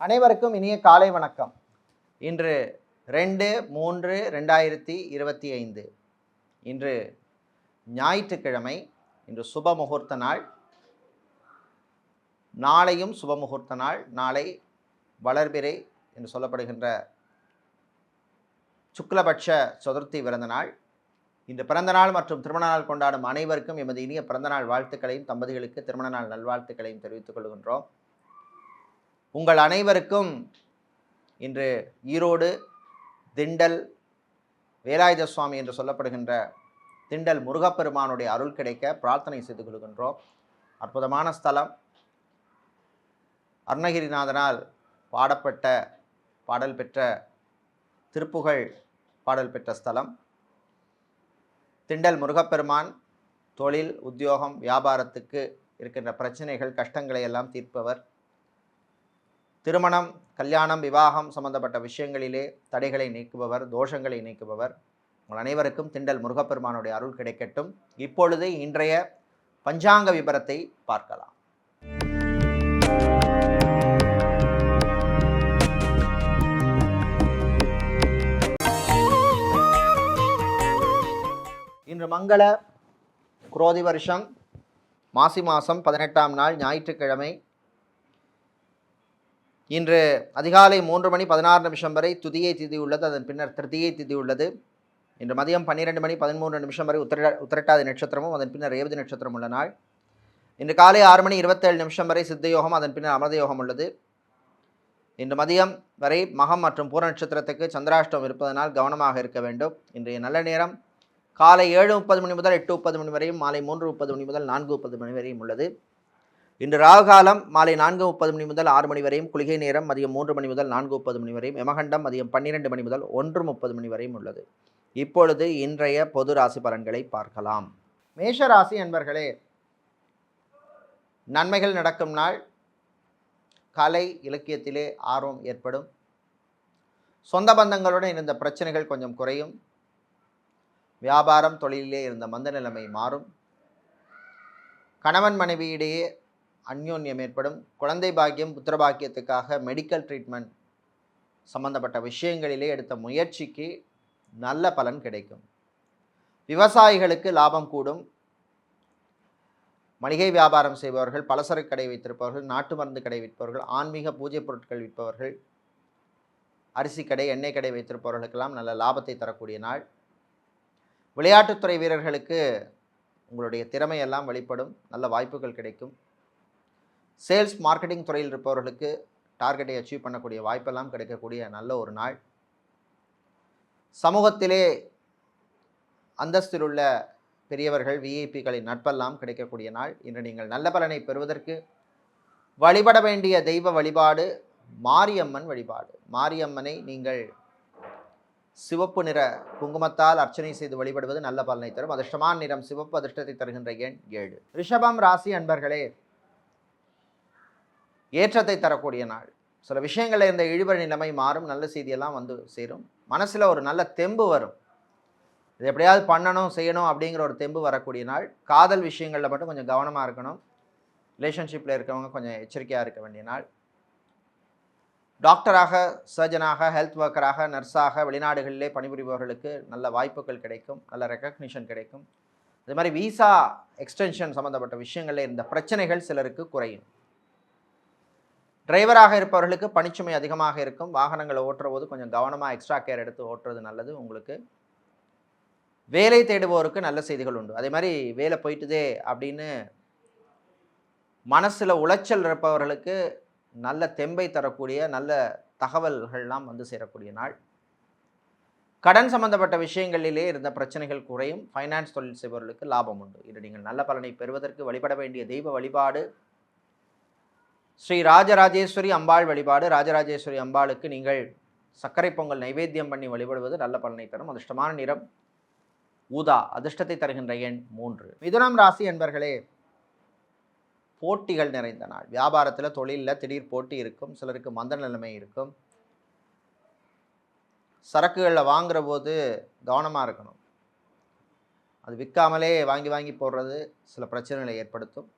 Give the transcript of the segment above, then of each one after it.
அனைவருக்கும் இனிய காலை வணக்கம். இன்று 2/3/2025 இன்று ஞாயிற்றுக்கிழமை. இன்று சுப முகூர்த்த நாள். நாளையும் சுப முகூர்த்த நாள். நாளை வளர்பிறை என்று சொல்லப்படுகின்ற சுக்லபட்ச சதுர்த்தி பிறந்த நாள். இன்று பிறந்த நாள் மற்றும் திருமண நாள் கொண்டாடும் அனைவருக்கும் எமது இனிய பிறந்தநாள் வாழ்த்துக்களையும் தம்பதிகளுக்கு திருமண நாள் நல்வாழ்த்துக்களையும் தெரிவித்துக் கொள்கின்றோம். உங்கள் அனைவருக்கும் இன்று ஈரோடு திண்டல் வேலாயுத சுவாமி என்று சொல்லப்படுகின்ற திண்டல் முருகப்பெருமானுடைய அருள் கிடைக்க பிரார்த்தனை செய்து கொள்கின்றோம். அற்புதமான ஸ்தலம். அருணகிரிநாதனால் பாடப்பட்ட பாடல் பெற்ற திருப்புகழ் பாடல் பெற்ற ஸ்தலம். திண்டல் முருகப்பெருமான் தொழில், உத்தியோகம், வியாபாரத்துக்கு இருக்கின்ற பிரச்சனைகள், கஷ்டங்களை எல்லாம் தீர்ப்பவர். திருமணம், கல்யாணம், விவாகம் சம்பந்தப்பட்ட விஷயங்களிலே தடைகளை நீக்குபவர், தோஷங்களை நீக்குபவர். உங்கள் அனைவருக்கும் திண்டல் முருகப்பெருமானுடைய அருள் கிடைக்கட்டும். இப்பொழுது இன்றைய பஞ்சாங்க விபரத்தை பார்க்கலாம். இன்று மங்கள குரோதி வருஷம் மாசி மாதம் 18ஆம் நாள் ஞாயிற்றுக்கிழமை. இன்று அதிகாலை 3:16 வரை துதியை திதி உள்ளது. அதன் பின்னர் திருதியை திதி உள்ளது. இன்று மதியம் 12:13 வரை உத்திரட்டாதி நட்சத்திரமும் அதன் பின்னர் ரேவதி நட்சத்திரம் உள்ள நாள். இன்று காலை 6:27 வரை சித்த யோகம், அதன் பின்னர் அமிர்த யோகம் உள்ளது. இன்று மதியம் வரை மகம் மற்றும் பூர நட்சத்திரத்துக்கு சந்திராஷ்டம் இருப்பதனால் கவனமாக இருக்க வேண்டும். இன்றைய நல்ல நேரம் காலை 7:30 முதல் 8:30 வரையும், மாலை 3:30 முதல் 4:30 வரையும் உள்ளது. இன்று ராகுகாலம் மாலை 4:30 முதல் 6 வரையும், குளிகை நேரம் மதியம் 3 முதல் 4:30 வரையும், யமகண்டம் மதியம் 12 முதல் 1:30 வரையும் உள்ளது. இப்பொழுது இன்றைய பொது ராசி பலன்களை பார்க்கலாம். மேஷ ராசி அன்பர்களே, நன்மைகள் நடக்கும் நாள். கலை இலக்கியத்திலே ஆர்வம் ஏற்படும். சொந்த பந்தங்களுடன் இருந்த பிரச்சனைகள் கொஞ்சம் குறையும். வியாபாரம், தொழிலிலே இருந்த மந்த நிலைமை மாறும். கணவன் மனைவியிடையே அந்யோன்யம் ஏற்படும். குழந்தை பாக்கியம், புத்திர பாக்கியத்துக்காக மெடிக்கல் ட்ரீட்மெண்ட் சம்பந்தப்பட்ட விஷயங்களிலே எடுத்த முயற்சிக்கு நல்ல பலன் கிடைக்கும். விவசாயிகளுக்கு லாபம் கூடும். மளிகை வியாபாரம் செய்பவர்கள், பலசரக்கு கடை வைத்திருப்பவர்கள், நாட்டு மருந்து கடை விற்பவர்கள், ஆன்மீக பூஜை பொருட்கள் விற்பவர்கள், அரிசி கடை, எண்ணெய் கடை வைத்திருப்பவர்களுக்கெல்லாம் நல்ல லாபத்தை தரக்கூடிய நாள். விளையாட்டுத்துறை வீரர்களுக்கு உங்களுடைய திறமையெல்லாம் வெளிப்படும். நல்ல வாய்ப்புகள் கிடைக்கும். சேல்ஸ் மார்க்கெட்டிங் துறையில் இருப்பவர்களுக்கு டார்கெட்டை அச்சீவ் பண்ணக்கூடிய வாய்ப்பெல்லாம் கிடைக்கக்கூடிய நல்ல ஒரு நாள். சமூகத்திலே அந்தஸ்தில் உள்ள பெரியவர்கள், விஐபிகளின் நட்பெல்லாம் கிடைக்கக்கூடிய நாள். இன்று நீங்கள் நல்ல பலனை பெறுவதற்கு வழிபட வேண்டிய தெய்வ வழிபாடு மாரியம்மன் வழிபாடு. மாரியம்மனை நீங்கள் சிவப்பு நிற குங்குமத்தால் அர்ச்சனை செய்து வழிபடுவது நல்ல பலனை தரும். அதிர்ஷ்டமான நிறம் சிவப்பு. அதிர்ஷ்டத்தை தருகின்ற எண் 7. ரிஷபம் ராசி அன்பர்களே, ஏற்றத்தை தரக்கூடிய நாள். சில விஷயங்களில் இருந்த இழுபறி நிலைமை மாறும். நல்ல செய்தியெல்லாம் வந்து சேரும். மனசில் ஒரு நல்ல தெம்பு வரும். இது எப்படியாவது பண்ணணும், செய்யணும் அப்படிங்கிற ஒரு தெம்பு வரக்கூடிய நாள். காதல் விஷயங்களில் மட்டும் கொஞ்சம் கவனமாக இருக்கணும். ரிலேஷன்ஷிப்பில் இருக்கவங்க கொஞ்சம் எச்சரிக்கையாக இருக்க வேண்டிய நாள். டாக்டராக, சர்ஜனாக, ஹெல்த் ஒர்க்கராக, நர்ஸாக வெளிநாடுகளிலே பணிபுரிபவர்களுக்கு நல்ல வாய்ப்புகள் கிடைக்கும். நல்ல ரெக்கக்னிஷன் கிடைக்கும். அதே மாதிரி விசா எக்ஸ்டென்ஷன் சம்மந்தப்பட்ட விஷயங்களில் இருந்த பிரச்சனைகள் சிலருக்கு குறையும். டிரைவராக இருப்பவர்களுக்கு பணிச்சுமை அதிகமாக இருக்கும். வாகனங்களை ஓட்டுற போது கொஞ்சம் கவனமாக எக்ஸ்ட்ரா கேர் எடுத்து ஓட்டுறது நல்லது. உங்களுக்கு வேலை தேடுபவருக்கு நல்ல செய்திகள் உண்டு. அதே மாதிரி வேலை போயிட்டுதே அப்படின்னு மனசில் உளைச்சல் இருப்பவர்களுக்கு நல்ல தெம்பை தரக்கூடிய நல்ல தகவல்கள்லாம் வந்து சேரக்கூடிய நாள். கடன் சம்பந்தப்பட்ட விஷயங்களிலே இருந்த பிரச்சனைகள் குறையும். ஃபைனான்ஸ் தொழில் செய்பவர்களுக்கு லாபம் உண்டு. இது நீங்கள் நல்ல பலனை பெறுவதற்கு வழிபட வேண்டிய தெய்வ வழிபாடு ஸ்ரீ ராஜராஜேஸ்வரி அம்பாள் வழிபாடு. ராஜராஜேஸ்வரி அம்பாளுக்கு நீங்கள் சர்க்கரை பொங்கல் நைவேத்தியம் பண்ணி வழிபடுவது நல்ல பலனை தரும். அதிர்ஷ்டமான நிறம் ஊதா. அதிர்ஷ்டத்தை தருகின்ற எண் 3. மிதுனம் ராசி என்பர்களே, போட்டிகள் நிறைந்த நாள். வியாபாரத்தில், தொழிலில் திடீர் போட்டி இருக்கும். சிலருக்கு மந்த நிலைமை இருக்கும். சரக்குகளில் வாங்குற போது கவனமாக இருக்கணும். அது விற்காமலே வாங்கி வாங்கி போடுறது சில பிரச்சனைகளை ஏற்படுத்தும்.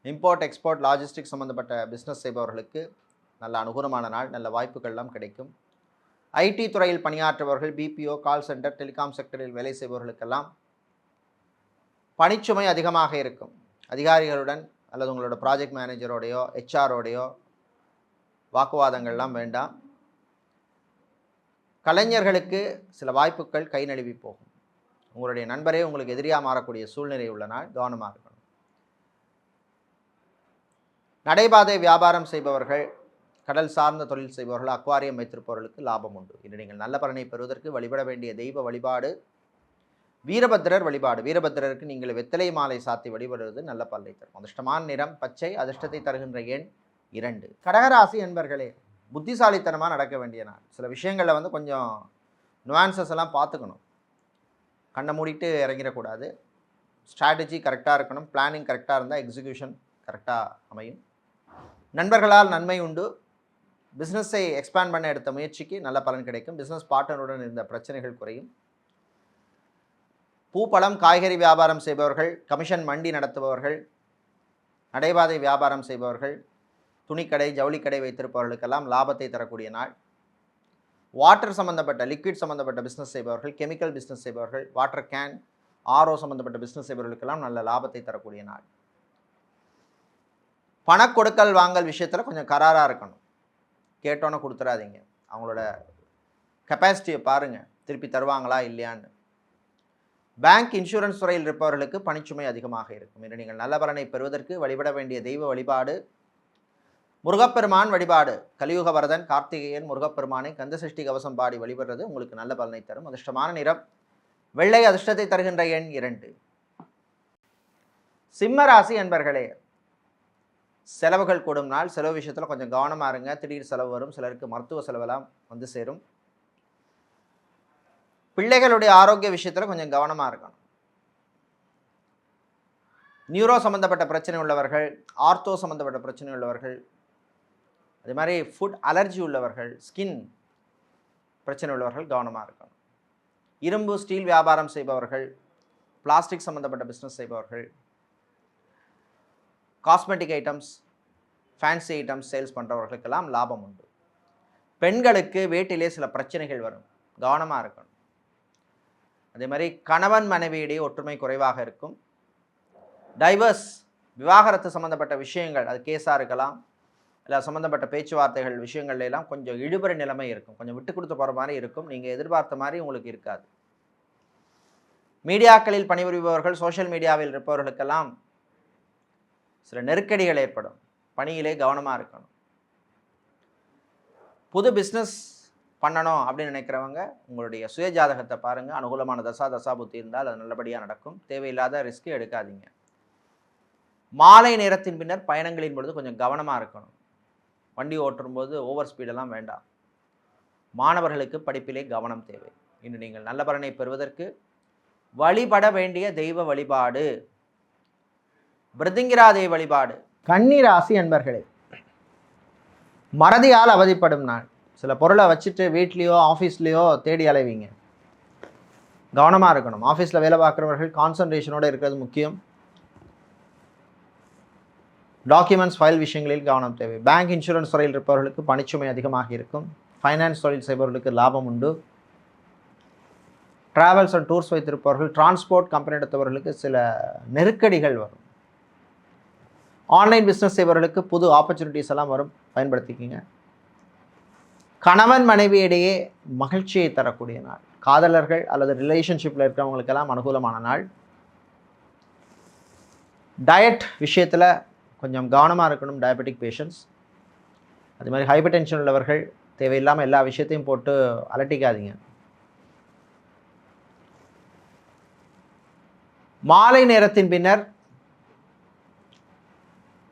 இம்போர்ட் எக்ஸ்போர்ட் லாஜிஸ்டிக் சம்மந்தப்பட்ட பிஸ்னஸ் செய்பவர்களுக்கு நல்ல அனுகூலமான நாள், நல்ல வாய்ப்புகள்லாம் கிடைக்கும். ஐடி துறையில் பணியாற்றுபவர்கள், பிபிஓ, கால் சென்டர், டெலிகாம் செக்டரில் வேலை செய்பவர்களுக்கெல்லாம் பணிச்சுமை அதிகமாக இருக்கும். அதிகாரிகளுடன் அல்லது உங்களோட ப்ராஜெக்ட் மேனேஜரோடையோ ஹெச்ஆரோடையோ வாக்குவாதங்கள்லாம் வேண்டாம். கலைஞர்களுக்கு சில வாய்ப்புகள் கை நழுவி போகும். உங்களுடைய நண்பரே உங்களுக்கு எதிரியாக மாறக்கூடிய சூழ்நிலை உள்ள நாள், கவனமாக இருக்கணும். நடைபாதை வியாபாரம் செய்பவர்கள், கடல் சார்ந்த தொழில் செய்பவர்கள், அக்வாரியம் வைத்திருப்பவர்களுக்கு லாபம் உண்டு. இன்று நீங்கள் நல்ல பலனை பெறுவதற்கு வழிபட வேண்டிய தெய்வ வழிபாடு வீரபத்திரர் வழிபாடு. வீரபத்திரருக்கு நீங்கள் வெத்தலை மாலை சாத்தி வழிபடுவது நல்ல பலனை தரும். அதிர்ஷ்டமான நிறம் பச்சை, அதிர்ஷ்டத்தை தருகின்ற எண் 2. கடகராசி என்பர்களே, புத்திசாலித்தனமாக நடக்க வேண்டிய நாள். சில விஷயங்களில் வந்து கொஞ்சம் நுவான்சஸ் எல்லாம் பார்த்துக்கணும். கண்ணை மூடிட்டு இறங்கிடக்கூடாது. ஸ்ட்ராட்டஜி கரெக்டாக இருக்கணும். பிளானிங் கரெக்டாக இருந்தால் எக்ஸிக்யூஷன் கரெக்டாக அமையும். நண்பர்களால் நன்மை உண்டு. பிஸ்னஸை எக்ஸ்பேண்ட் பண்ண எடுத்த முயற்சிக்கு நல்ல பலன் கிடைக்கும். பிஸ்னஸ் பார்ட்னருடன் இருந்த பிரச்சனைகள் குறையும். பூ, பழம், காய்கறி வியாபாரம் செய்பவர்கள், கமிஷன் மண்டி நடத்துபவர்கள், நடைபாதை வியாபாரம் செய்பவர்கள், துணிக்கடை, ஜவுளிக்கடை வைத்திருப்பவர்களுக்கெல்லாம் லாபத்தை தரக்கூடிய நாள். வாட்டர் சம்மந்தப்பட்ட, லிக்விட் சம்மந்தப்பட்ட பிஸ்னஸ் செய்பவர்கள், கெமிக்கல் பிஸ்னஸ் செய்பவர்கள், வாட்டர் கேன், ஆர்ஓ சம்மந்தப்பட்ட பிஸ்னஸ் செய்பவர்களுக்கெல்லாம் நல்ல லாபத்தை தரக்கூடிய நாள். பணக்கொடுக்கல் வாங்கல் விஷயத்தில் கொஞ்சம் கராராக இருக்கணும். கேட்டோன்னே கொடுத்துடாதீங்க. அவங்களோட கெப்பாசிட்டியை பாருங்கள், திருப்பி தருவாங்களா இல்லையான்னு. பேங்க், இன்சூரன்ஸ் துறையில் இருப்பவர்களுக்கு பணிச்சுமை அதிகமாக இருக்கும். இன்று நீங்கள் நல்ல பலனை பெறுவதற்கு வழிபட வேண்டிய தெய்வ வழிபாடு முருகப்பெருமான் வழிபாடு. கலியுக வரதன், கார்த்திகேயன், முருகப்பெருமானை கந்தசஷ்டி கவசம் பாடி வழிபடுறது உங்களுக்கு நல்ல பலனை தரும். அதிர்ஷ்டமான நிறம் வெள்ளை, அதிர்ஷ்டத்தை தருகின்ற எண் 2. சிம்ம ராசி என்பர்களே, செலவுகள் கூடும் நாள். செலவு விஷயத்தில் கொஞ்சம் கவனமாக இருங்க. திடீர் செலவு வரும். சிலருக்கு மருத்துவ செலவெல்லாம் வந்து சேரும். பிள்ளைகளுடைய ஆரோக்கிய விஷயத்தில் கொஞ்சம் கவனமாக இருக்கணும். நியூரோ சம்மந்தப்பட்ட பிரச்சனை உள்ளவர்கள், ஆர்த்தோ சம்மந்தப்பட்ட பிரச்சனை உள்ளவர்கள், அதே மாதிரி ஃபுட் அலர்ஜி உள்ளவர்கள், ஸ்கின் பிரச்சனை உள்ளவர்கள் கவனமாக இருக்கணும். இரும்பு, ஸ்டீல் வியாபாரம் செய்பவர்கள், பிளாஸ்டிக் சம்மந்தப்பட்ட பிஸ்னஸ் செய்பவர்கள், cosmetic items, fancy items sales பண்ணுறவர்களுக்கெல்லாம் லாபம் உண்டு. பெண்களுக்கு வீட்டிலே சில பிரச்சனைகள் வரும், கவனமாக இருக்கணும். அதே மாதிரி கணவன் மனைவியிடையே ஒற்றுமை குறைவாக இருக்கும். டைவர்ஸ், விவாகரத்து சம்மந்தப்பட்ட விஷயங்கள், அது கேஸாக இருக்கலாம், இல்லை சம்மந்தப்பட்ட பேச்சுவார்த்தைகள் விஷயங்கள்ல எல்லாம் கொஞ்சம் இழுபறி நிலைமை இருக்கும். கொஞ்சம் விட்டு கொடுத்து போகிற மாதிரி இருக்கும். நீங்கள் எதிர்பார்த்த மாதிரி உங்களுக்கு இருக்காது. மீடியாக்களில் பணிபுரிபவர்கள், சோஷியல் மீடியாவில் இருப்பவர்களுக்கெல்லாம் சில நெருக்கடிகள் ஏற்படும். பணியிலே கவனமாக இருக்கணும். புது பிஸ்னஸ் பண்ணணும் அப்படின்னு நினைக்கிறவங்க உங்களுடைய சுய ஜாதகத்தை பாருங்கள். அனுகூலமான தசாபுத்தி இருந்தால் அது நல்லபடியாக நடக்கும். தேவையில்லாத ரிஸ்க்கு எடுக்காதீங்க. மாலை நேரத்தின் பின்னர் பயணங்களின் பொழுது கொஞ்சம் கவனமாக இருக்கணும். வண்டி ஓட்டும்போது ஓவர் ஸ்பீடெல்லாம் வேண்டாம். மாணவர்களுக்கு படிப்பிலே கவனம் தேவை. இன்று நீங்கள் நல்ல பலனை பெறுவதற்கு வழிபட வேண்டிய தெய்வ வழிபாடு பிருதிங்கிராதேவி வழிபாடு. கன்னி ராசி என்பர்களே, மறதியால் அவதிப்படும் நாள். சில பொருளை வச்சுட்டு வீட்லேயோ ஆஃபீஸ்லேயோ தேடி அலைவீங்க. கவனமாக இருக்கணும். ஆஃபீஸில் வேலை பார்க்குறவர்கள் கான்சன்ட்ரேஷனோடு இருக்கிறது முக்கியம். டாக்குமெண்ட்ஸ், ஃபைல் விஷயங்களில் கவனம் தேவை. பேங்க், இன்சூரன்ஸ் துறையில் இருப்பவர்களுக்கு பணிச்சுமை அதிகமாக இருக்கும். ஃபைனான்ஸ் தொழில் செய்பவர்களுக்கு லாபம் உண்டு. ட்ராவல்ஸ் அண்ட் டூர்ஸ் வைத்திருப்பவர்கள், டிரான்ஸ்போர்ட் கம்பெனி எடுத்தவர்களுக்கு சில நெருக்கடிகள் வரும். ஆன்லைன் பிஸ்னஸ் செய்பவர்களுக்கு புது ஆப்பர்ச்சுனிட்டிஸ் எல்லாம் வரும், பயன்படுத்திக்கிங்க. கணவன் மனைவியிடையே மகிழ்ச்சியை தரக்கூடிய நாள். காதலர்கள் அல்லது ரிலேஷன்ஷிப்பில் இருக்கிறவங்களுக்கெல்லாம் அனுகூலமான நாள். டயட் விஷயத்தில் கொஞ்சம் கவனமாக இருக்கணும். டயபெட்டிக் பேஷண்ட்ஸ், அது மாதிரி ஹைப்பர் டென்ஷன் உள்ளவர்கள் தேவையில்லாமல் எல்லா விஷயத்தையும் போட்டு அலட்டிக்காதீங்க. மாலை நேரத்தின் பின்னர்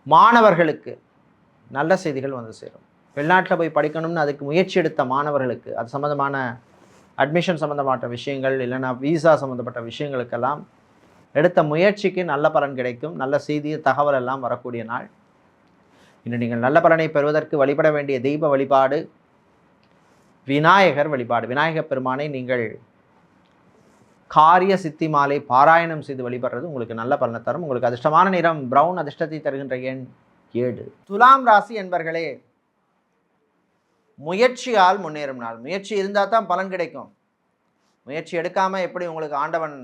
மாணவர்களுக்கு நல்ல செய்திகள் வந்து சேரும். வெளிநாட்டில் போய் படிக்கணும்னு அதுக்கு முயற்சி எடுத்த மாணவர்களுக்கு, அது சம்மந்தமான அட்மிஷன் சம்மந்தப்பட்ட விஷயங்கள், இல்லைன்னா வீசா சம்மந்தப்பட்ட விஷயங்களுக்கெல்லாம் எடுத்த முயற்சிக்கு நல்ல பலன் கிடைக்கும். நல்ல செய்தி, தகவல் எல்லாம் வரக்கூடிய நாள். இன்று நீங்கள் நல்ல பலனை பெறுவதற்கு வழிபட வேண்டிய தெய்வ வழிபாடு விநாயகர் வழிபாடு. விநாயகர் பெருமானை நீங்கள் காரிய சித்தி மாலை பாராயணம் செய்து வழிபடுறது உங்களுக்கு நல்ல பலனை தரும். உங்களுக்கு அதிர்ஷ்டமான நிறம் பிரவுன், அதிர்ஷ்டத்தை தருகின்ற எண் 7. துலாம் ராசி என்பர்களே, முயற்சியால் முன்னேறும் நாள். முயற்சி இருந்தால் தான் பலன் கிடைக்கும். முயற்சி எடுக்காமல் எப்படி உங்களுக்கு ஆண்டவன்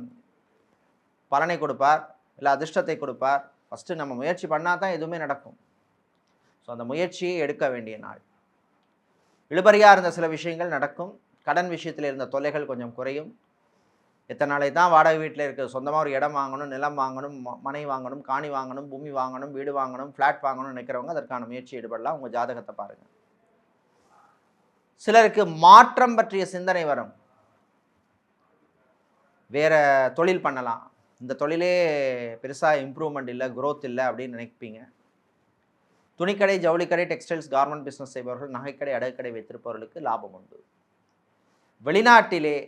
பலனை கொடுப்பார், இல்லை அதிர்ஷ்டத்தை கொடுப்பார்? ஃபஸ்ட்டு நம்ம முயற்சி பண்ணால் தான் எதுவுமே நடக்கும். ஸோ அந்த முயற்சியை எடுக்க வேண்டிய நாள். இழுபறியாக இருந்த சில விஷயங்கள் நடக்கும். கடன் விஷயத்தில் இருந்த தொல்லைகள் கொஞ்சம் குறையும். எத்தனை நாளை தான் வாடகை வீட்டில் இருக்குது, சொந்தமாக ஒரு இடம் வாங்கணும், நிலம் வாங்கணும், மனை வாங்கணும், காணி வாங்கணும், பூமி வாங்கணும், வீடு வாங்கணும், ஃப்ளாட் வாங்கணும்னு நினைக்கிறவங்க அதற்கான முயற்சி ஈடுபடலாம். உங்கள் ஜாதகத்தை பாருங்கள். சிலருக்கு மாற்றம் பற்றிய சிந்தனை வரும். வேறு தொழில் பண்ணலாம், இந்த தொழிலே பெருசாக இம்ப்ரூவ்மெண்ட் இல்லை, க்ரோத் இல்லை அப்படின்னு நினைப்பீங்க. துணிக்கடை, ஜவுளிக்கடை, டெக்ஸ்டைல்ஸ், கார்மெண்ட் பிஸ்னஸ் செய்பவர்கள், நகைக்கடை, அடகுக்கடை வைத்திருப்பவர்களுக்கு லாபம் உண்டு. வெளிநாட்டிலே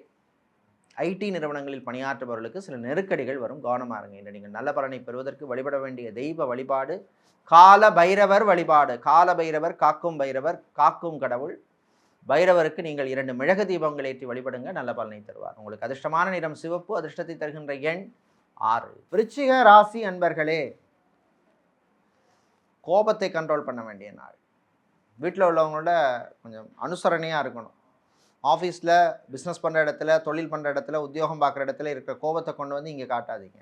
ஐடி நிறுவனங்களில் பணியாற்றுபவர்களுக்கு சில நெருக்கடிகள் வரும், கவனமாக இருங்க. இன்று நீங்கள் நல்ல பலனை பெறுவதற்கு வழிபட வேண்டிய தெய்வ வழிபாடு கால பைரவர் வழிபாடு. கால பைரவர் காக்கும் பைரவர், காக்கும் கடவுள். பைரவருக்கு நீங்கள் 2 மிளகு தீபங்கள் ஏற்றி வழிபடுங்க, நல்ல பலனை தருவார். உங்களுக்கு அதிர்ஷ்டமான நிறம் சிவப்பு, அதிர்ஷ்டத்தை தருகின்ற எண் 6. விருச்சிக ராசி அன்பர்களே, கோபத்தை கண்ட்ரோல் பண்ண வேண்டிய நாள். வீட்டில் உள்ளவங்களோட கொஞ்சம் அனுசரணையாக இருக்கணும். ஆஃபீஸில், பிஸ்னஸ் பண்ணுற இடத்துல, தொழில் பண்ணுற இடத்துல, உத்தியோகம் பார்க்குற இடத்துல இருக்கிற கோபத்தை கொண்டு வந்து இங்கே காட்டாதீங்க.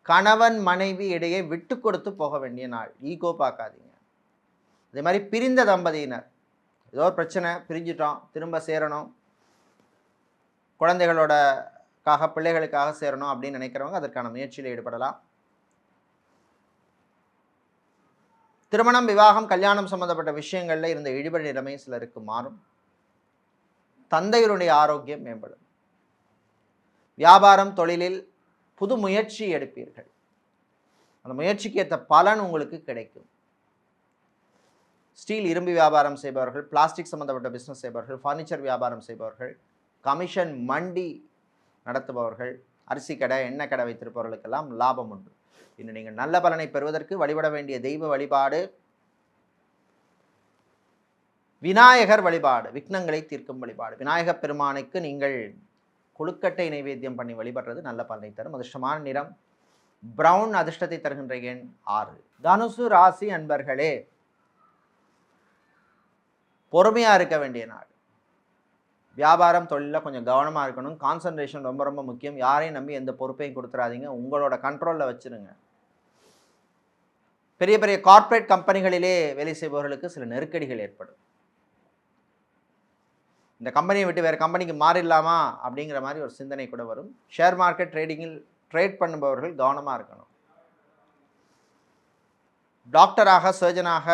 கணவன் மனைவி இடையே விட்டு கொடுத்து போக வேண்டிய நாள். ஈகோ பார்க்காதீங்க. அதே மாதிரி பிரிந்த தம்பதியினர், ஏதோ ஒரு பிரச்சனை, பிரிஞ்சிட்டோம், திரும்ப சேரணும், குழந்தைகளோடக்காக பிள்ளைகளுக்காக சேரணும் அப்படின்னு நினைக்கிறவங்க அதற்கான முயற்சியில் ஈடுபடலாம். திருமணம், விவாகம், கல்யாணம் சம்பந்தப்பட்ட விஷயங்களில் இருந்த இழுபறி நிலைமை சிலருக்கு மாறும். தந்தையருடைய ஆரோக்கியம் மேம்படும். வியாபாரம், தொழிலில் புது முயற்சி எடுப்பீர்கள். அந்த முயற்சிக்கு ஏற்ற பலன் உங்களுக்கு கிடைக்கும். ஸ்டீல், இரும்பு வியாபாரம் செய்பவர்கள், பிளாஸ்டிக் சம்பந்தப்பட்ட பிஸ்னஸ் செய்பவர்கள், ஃபர்னிச்சர் வியாபாரம் செய்பவர்கள், கமிஷன் மண்டி நடத்துபவர்கள், அரிசி கடை, எண்ணெய் கடை வைத்திருப்பவர்களுக்கெல்லாம் லாபம் உண்டு. இன்னும் நீங்கள் நல்ல பலனை பெறுவதற்கு வழிபட வேண்டிய தெய்வ வழிபாடு விநாயகர் வழிபாடு, விக்னங்களை தீர்க்கும் வழிபாடு. விநாயகப் பெருமானுக்கு நீங்கள் கொழுக்கட்டை நைவேத்தியம் பண்ணி வழிபடுறது நல்ல பலனை தரும். அதிர்ஷ்டமான நிறம் பிரவுன், அதிர்ஷ்டத்தை தருகின்ற எண் 6. தனுசு ராசி அன்பர்களே, பொறுமையாக இருக்க வேண்டிய நாள். வியாபாரம், தொழிலில் கொஞ்சம் கவனமாக இருக்கணும். கான்சன்ட்ரேஷன் ரொம்ப ரொம்ப முக்கியம். யாரையும் நம்பி எந்த பொறுப்பையும் கொடுத்துடாதீங்க, உங்களோட கண்ட்ரோலில் வச்சுருங்க. பெரிய பெரிய கார்ப்பரேட் கம்பெனிகளிலே வேலை செய்பவர்களுக்கு சில நெருக்கடிகள் ஏற்படும். இந்த கம்பெனியை விட்டு வேறு கம்பெனிக்கு மாறிடலாமா அப்படிங்கிற மாதிரி ஒரு சிந்தனை கூட வரும். ஷேர் மார்க்கெட் ட்ரேடிங்கில் ட்ரேட் பண்ணுபவர்கள் கவனமாக இருக்கணும். டாக்டராக, சர்ஜனாக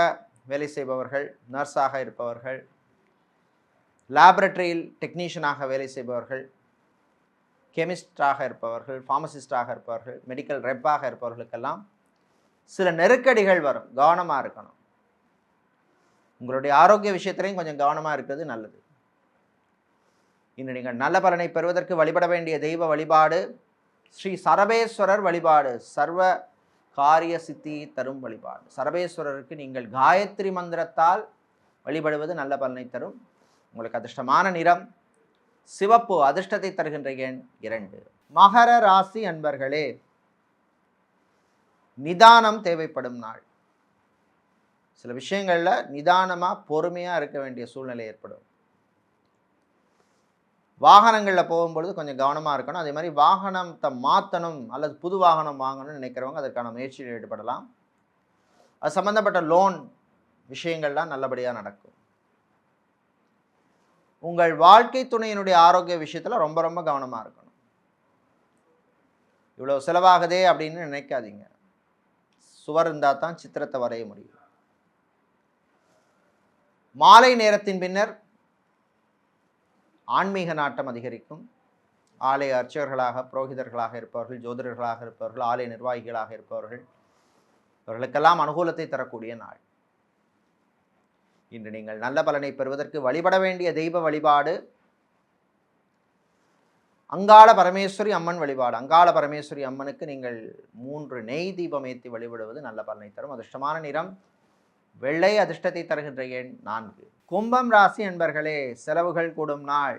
வேலை செய்பவர்கள், நர்ஸாக இருப்பவர்கள், லேபரட்டரியில் டெக்னீஷியனாக வேலை செய்பவர்கள், கெமிஸ்டாக இருப்பவர்கள், ஃபார்மசிஸ்டாக இருப்பவர்கள், மெடிக்கல் ரெப்பாக இருப்பவர்களுக்கெல்லாம் சில நெருக்கடிகள் வரும், கவனமாக இருக்கணும். உங்களுடைய ஆரோக்கிய விஷயத்திலையும் கொஞ்சம் கவனமாக இருக்கிறது நல்லது. இன்று நீங்கள் நல்ல பலனை பெறுவதற்கு வழிபட வேண்டிய தெய்வ வழிபாடு ஸ்ரீ சரபேஸ்வரர் வழிபாடு. சர்வ காரிய சித்தி தரும் வழிபாடு. சரபேஸ்வரருக்கு நீங்கள் காயத்ரி மந்திரத்தால் வழிபடுவது நல்ல பலனை தரும். உங்களுக்கு அதிர்ஷ்டமான நிறம் சிவப்பு, அதிர்ஷ்டத்தை தருகின்ற எண் 2. மகர ராசி அன்பர்களே, நிதானம் தேவைப்படும் நாள். சில விஷயங்களில் நிதானமாக பொறுமையாக இருக்க வேண்டிய சூழ்நிலை ஏற்படும். வாகனங்களில் போகும்பொழுது கொஞ்சம் கவனமாக இருக்கணும். அதே மாதிரி வாகனத்தை மாற்றணும் அல்லது புது வாகனம் வாங்கணும்னு நினைக்கிறவங்க அதற்கான முயற்சியில் ஈடுபடலாம். அது சம்மந்தப்பட்ட லோன் விஷயங்கள்லாம் நல்லபடியாக நடக்கும். உங்கள் வாழ்க்கை துணையினுடைய ஆரோக்கிய விஷயத்தில் ரொம்ப ரொம்ப கவனமாக இருக்கணும். இவ்வளோ செலவாகுதே அப்படின்னு நினைக்காதீங்க. சுவர் இருந்தால் தான் சித்திரத்தை வரைய முடியும். மாலை நேரத்தின் பின்னர் ஆன்மீக நாட்டம் அதிகரிக்கும். ஆலய அர்ச்சகர்களாக, புரோகிதர்களாக இருப்பவர்கள், ஜோதிடர்களாக இருப்பவர்கள், ஆலய நிர்வாகிகளாக இருப்பவர்கள், இவர்களுக்கெல்லாம் அனுகூலத்தை தரக்கூடிய நாள். இன்று நீங்கள் நல்ல பலனை பெறுவதற்கு வழிபட வேண்டிய தெய்வ வழிபாடு அங்காள பரமேஸ்வரி அம்மன் வழிபாடு. அங்காள பரமேஸ்வரி அம்மனுக்கு நீங்கள் 3 நெய் தீபம் ஏற்றி வழிபடுவது நல்ல பலனை தரும். அதிர்ஷ்டமான நிறம் வெள்ளை, அதிர்ஷ்டத்தை தருகின்ற எண் 4. கும்பம் ராசி என்பர்களே, செலவுகள் கூடும் நாள்.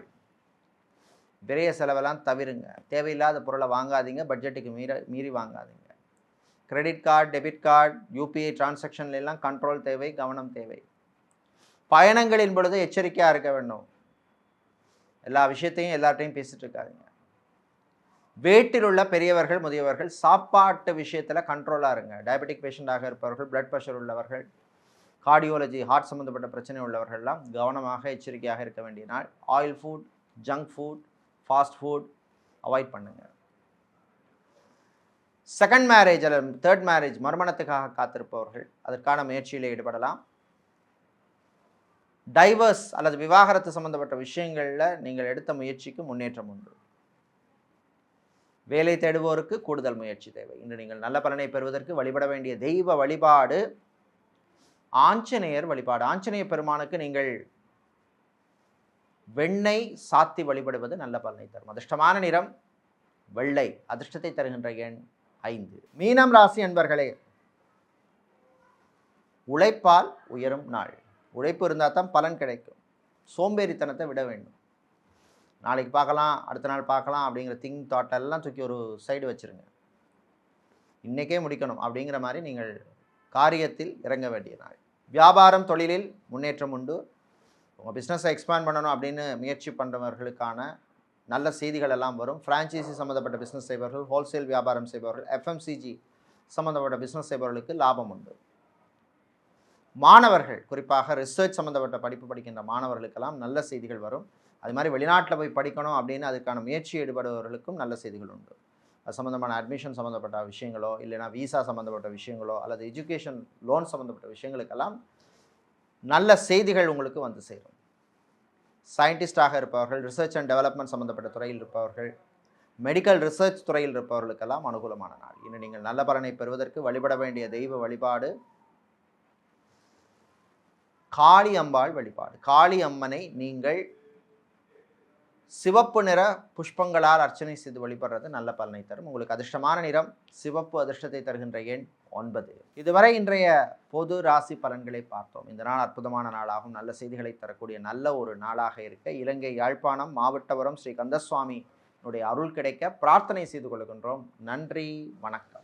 விரைய செலவெல்லாம் தவிருங்க. தேவையில்லாத பொருளை வாங்காதீங்க, பட்ஜெட்டுக்கு மீறி வாங்காதீங்க. Credit card, debit card, UPI டிரான்சாக்ஷன்ல எல்லாம் கண்ட்ரோல் தேவை, கவனம் தேவை. பயணங்களின் பொழுது எச்சரிக்கையாக இருக்க வேண்டும். எல்லா விஷயத்தையும் எல்லார்ட்டையும் பேசிட்டு இருக்காதீங்க. வீட்டில் உள்ள பெரியவர்கள் முதியவர்கள் சாப்பாட்டு விஷயத்தில் கண்ட்ரோலாக இருங்க. டயபெட்டிக் பேஷண்டாக இருப்பவர்கள், பிளட் ப்ரெஷர் உள்ளவர்கள், கார்டியோலஜி ஹார்ட் சம்மந்தப்பட்ட பிரச்சனை உள்ளவர்கள்லாம் கவனமாக எச்சரிக்கையாக இருக்க வேண்டிய நாள். Oil food, junk food, fast food avoid பண்ணுங்க. செகண்ட் மேரேஜ் அல்லது தேர்ட் மேரேஜ் மறுமணத்துக்காக காத்திருப்பவர்கள் அதற்கான முயற்சியில் ஈடுபடலாம். டைவர்ஸ் அல்லது விவாகரத்து சம்பந்தப்பட்ட விஷயங்களில் நீங்கள் எடுத்த முயற்சிக்கு முன்னேற்றம் உண்டு. வேலை தேடுவோருக்கு கூடுதல் முயற்சி தேவை. இன்று நீங்கள் நல்ல பலனை பெறுவதற்கு வழிபட வேண்டிய தெய்வ வழிபாடு ஆஞ்சநேயர் வழிபாடு. ஆஞ்சநேய பெருமானுக்கு நீங்கள் வெண்ணெய் சாத்தி வழிபடுவது நல்ல பலனை தரும். அதிர்ஷ்டமான நிறம் வெள்ளை. அதிர்ஷ்டத்தை தருகின்ற எண் 5. மீனம் ராசி அன்பர்களே, உழைப்பால் உயரும் நாள். உழைப்பு இருந்தால் தான் பலன் கிடைக்கும். சோம்பேறித்தனத்தை விட வேண்டும். நாளைக்கு பார்க்கலாம், அடுத்த நாள் பார்க்கலாம் அப்படிங்கிற தாட்டெல்லாம் தூக்கி ஒரு சைடு வச்சுருங்க. இன்றைக்கே முடிக்கணும் அப்படிங்கிற மாதிரி நீங்கள் காரியத்தில் இறங்க வேண்டிய நாள். வியாபாரம் தொழிலில் முன்னேற்றம் உண்டு. உங்கள் பிஸ்னஸை எக்ஸ்பேண்ட் பண்ணணும் அப்படின்னு முயற்சி பண்ணுறவர்களுக்கான நல்ல செய்திகள் எல்லாம் வரும். ஃப்ரான்ச்சைசி சம்மந்தப்பட்ட பிஸ்னஸ் செய்பவர்கள், ஹோல்சேல் வியாபாரம் செய்பவர்கள், எஃப்எம்சிஜி சம்மந்தப்பட்ட பிஸ்னஸ் செய்பவர்களுக்கு லாபம் உண்டு. மாணவர்கள், குறிப்பாக ரிசர்ச் சம்மந்தப்பட்ட படிப்பு படிக்கின்ற மாணவர்களுக்கெல்லாம் நல்ல செய்திகள் வரும். அது மாதிரி வெளிநாட்டில் போய் படிக்கணும் அப்படின்னு அதுக்கான முயற்சி ஈடுபடுபவர்களுக்கும் நல்ல செய்திகள் உண்டு. அது சம்மந்தமான அட்மிஷன் சம்மந்தப்பட்ட விஷயங்களோ, இல்லைனா விசா சம்மந்தப்பட்ட விஷயங்களோ, அல்லது எஜுகேஷன் லோன் சம்மந்தப்பட்ட விஷயங்களுக்கெல்லாம் நல்ல செய்திகள் உங்களுக்கு வந்து சேரும். சயின்டிஸ்டாக இருப்பவர்கள், ரிசர்ச் அண்ட் டெவலப்மெண்ட் சம்மந்தப்பட்ட துறையில் இருப்பவர்கள், மெடிக்கல் ரிசர்ச் துறையில் இருப்பவர்களுக்கெல்லாம் அனுகூலமான நாள். இன்னும் நீங்கள் நல்ல பலனை பெறுவதற்கு வழிபட வேண்டிய தெய்வ வழிபாடு காளி அம்பாள் வழிபாடு. காளி அம்மனை நீங்கள் சிவப்பு நிற புஷ்பங்களால் அர்ச்சனை செய்து வழிபடுறது நல்ல பலனை தரும். உங்களுக்கு அதிர்ஷ்டமான நிறம் சிவப்பு. அதிர்ஷ்டத்தை தருகின்ற எண் 9. இதுவரை இன்றைய பொது ராசி பலன்களை பார்த்தோம். இந்த நாள் அற்புதமான நாளாகும். நல்ல செய்திகளை தரக்கூடிய நல்ல ஒரு நாளாக இருக்க இலங்கை யாழ்ப்பாணம் மாவட்டபுரம் ஸ்ரீ கந்தசுவாமி அருள் கிடைக்க பிரார்த்தனை செய்து கொள்கின்றோம். நன்றி, வணக்கம்.